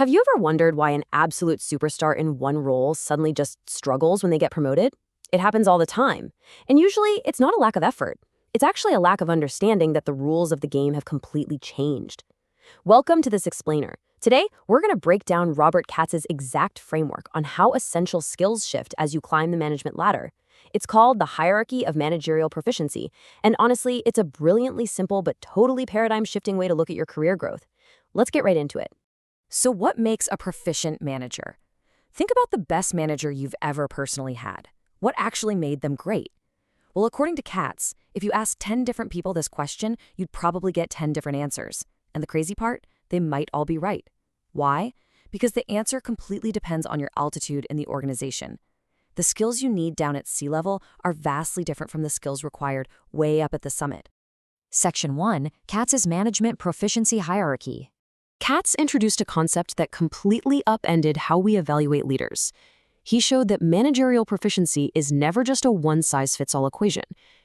Have you ever wondered why an absolute superstar in one role suddenly just struggles when they get promoted? It happens all the time. And usually, it's not a lack of effort. It's actually a lack of understanding that the rules of the game have completely changed. Welcome to this explainer. Today, we're going to break down Robert Katz's exact framework on how essential skills shift as you climb the management ladder. It's called the Hierarchy of Managerial Proficiency, and honestly, it's a brilliantly simple but totally paradigm-shifting way to look at your career growth. Let's get right into it. So what makes a proficient manager? Think about the best manager you've ever personally had. What actually made them great? Well, according to Katz, if you ask 10 different people this question, you'd probably get 10 different answers. And the crazy part? They might all be right. Why? Because the answer completely depends on your altitude in the organization. The skills you need down at sea level are vastly different from the skills required way up at the summit. Section 1, Katz's Management Proficiency Hierarchy. Katz introduced a concept that completely upended how we evaluate leaders. He showed that managerial proficiency is never just a one-size-fits-all equation.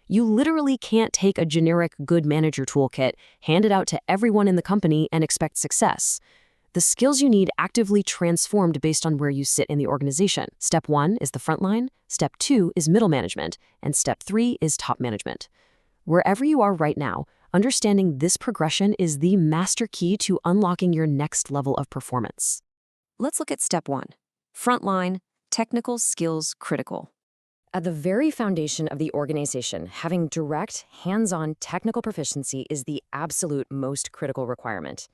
You literally can't take a generic good manager toolkit, hand it out to everyone in the company, and expect success. The skills you need actively transformed based on where you sit in the organization. Step 1 is the front line, Step 2 is middle management, and Step 3 is top management. Wherever you are right now, understanding this progression is the master key to unlocking your next level of performance. Let's look at Step 1. Frontline, technical skills critical. At the very foundation of the organization, having direct, hands-on technical proficiency is the absolute most critical requirement.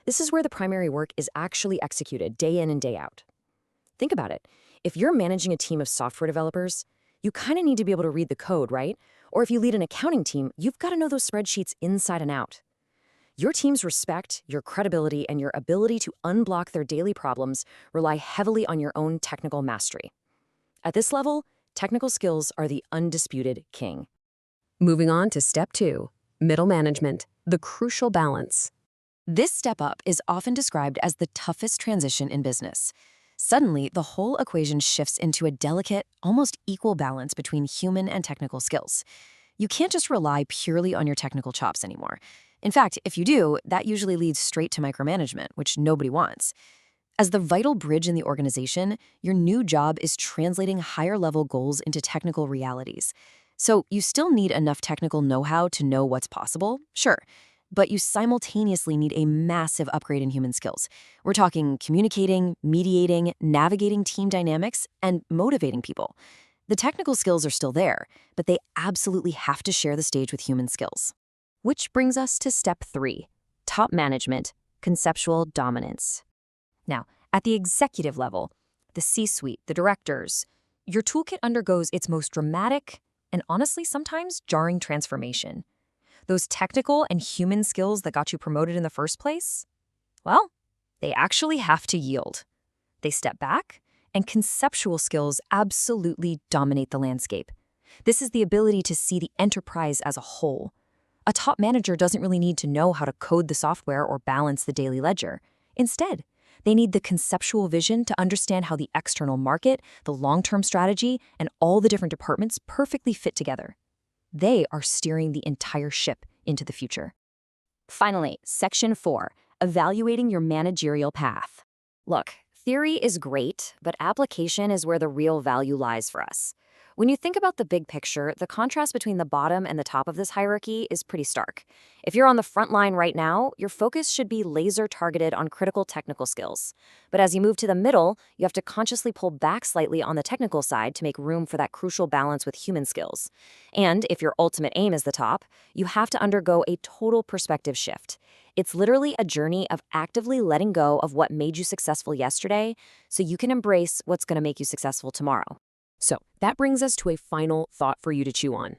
This is where the primary work is actually executed day in and day out. Think about it. If you're managing a team of software developers, you kind of need to be able to read the code, right? Or if you lead an accounting team, you've got to know those spreadsheets inside and out. Your team's respect, your credibility, and your ability to unblock their daily problems rely heavily on your own technical mastery. At this level, technical skills are the undisputed king. Moving on to Step 2, middle management, the crucial balance. This step up is often described as the toughest transition in business. Suddenly, the whole equation shifts into a delicate, almost equal balance between human and technical skills. You can't just rely purely on your technical chops anymore. In fact, if you do, that usually leads straight to micromanagement, which nobody wants. As the vital bridge in the organization, your new job is translating higher-level goals into technical realities. So you still need enough technical know-how to know what's possible, sure, but you simultaneously need a massive upgrade in human skills. We're talking communicating, mediating, navigating team dynamics, and motivating people. The technical skills are still there, but they absolutely have to share the stage with human skills. Which brings us to Step 3, top management, conceptual dominance. Now, at the executive level, the C-suite, the directors, your toolkit undergoes its most dramatic and honestly sometimes jarring transformation. Those technical and human skills that got you promoted in the first place, well, they actually have to yield. They step back, and conceptual skills absolutely dominate the landscape. This is the ability to see the enterprise as a whole. A top manager doesn't really need to know how to code the software or balance the daily ledger. Instead, they need the conceptual vision to understand how the external market, the long-term strategy, and all the different departments perfectly fit together. They are steering the entire ship into the future. Finally, Section 4, evaluating your managerial path. Look, theory is great, but application is where the real value lies for us. When you think about the big picture, the contrast between the bottom and the top of this hierarchy is pretty stark. If you're on the front line right now, your focus should be laser-targeted on critical technical skills. But as you move to the middle, you have to consciously pull back slightly on the technical side to make room for that crucial balance with human skills. And if your ultimate aim is the top, you have to undergo a total perspective shift. It's literally a journey of actively letting go of what made you successful yesterday so you can embrace what's going to make you successful tomorrow. So that brings us to a final thought for you to chew on.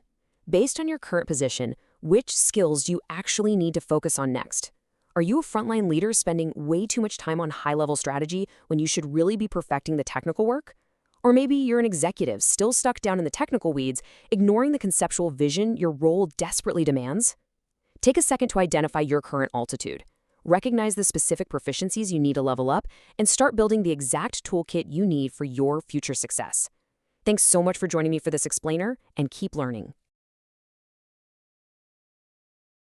Based on your current position, which skills do you actually need to focus on next? Are you a frontline leader spending way too much time on high-level strategy when you should really be perfecting the technical work? Or maybe you're an executive still stuck down in the technical weeds, ignoring the conceptual vision your role desperately demands? Take a second to identify your current altitude. Recognize the specific proficiencies you need to level up, and start building the exact toolkit you need for your future success. Thanks so much for joining me for this explainer, and keep learning.